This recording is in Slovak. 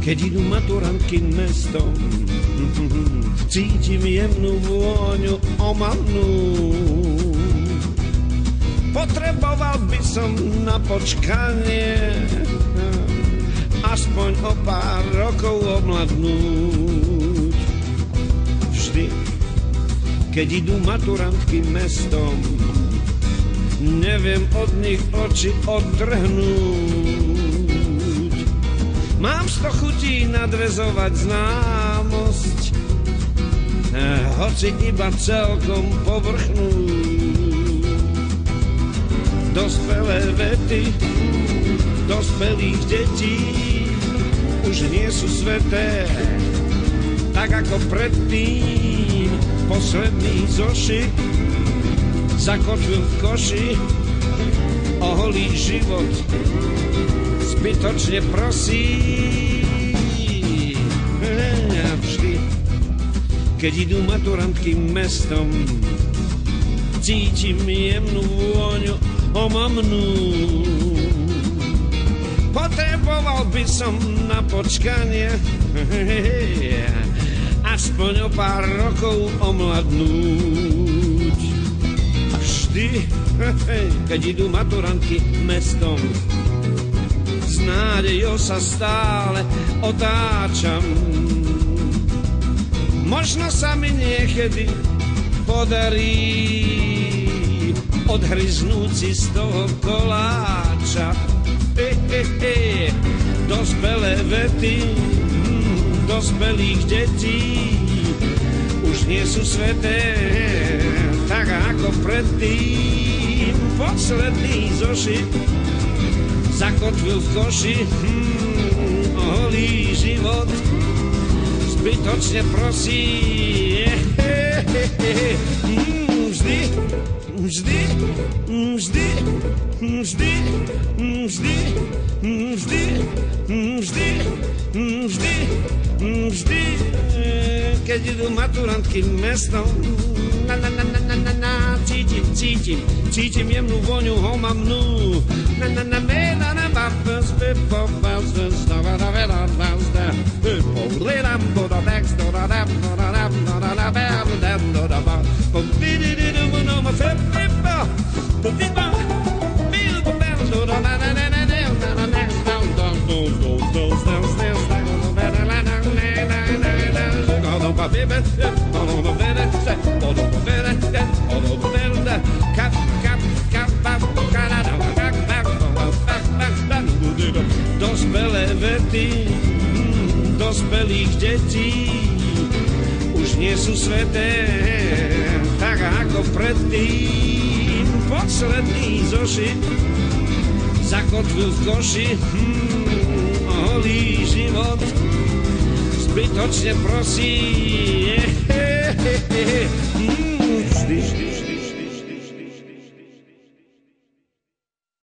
Keď idú maturantky mestom, cítim jemnú vôňu omamnú. Potreboval by som na počkanie aspoň o pár rokov omladnúť. Vždy, keď idú maturantky mestom, neviem od nich oči odtrhnúť. Mám 100 chutí nadväzovať známosť, hoci iba celkom povrchnú. Dospelé vety dospelých detí už nie sú sveté, tak ako predtým. Posledný zošit zakotvil v koši, o holý život zbytočne prosí. A vždy, keď idú maturantky mestom, cítim jemnú vôňu omamnú. Potreboval by som na počkanie aspoň o pár rokov omladnúť. Vždy, keď idú maturantky mestom, s nádejou sa stále otáčam. Možno sa mi niekedy podarí odhryznúť si z toho koláča. Dospelé vety dospelých detí už nie sú sveté, tak ako predtým. Posledný zošit zakotvil v koši, holý život zbytočne prosí. Vždy, vždy, vždy, vždy, vždy, vždy, vždy, vždy, vždy, keď idú maturantky mestom, cítim jemnú voňu homamnú. Dospelé vety dospelých detí už nie sú sveté, tak ako predtým. Posledný zošit zakotvil v koši, holý život zbytočne prosí. Vždy, vždy,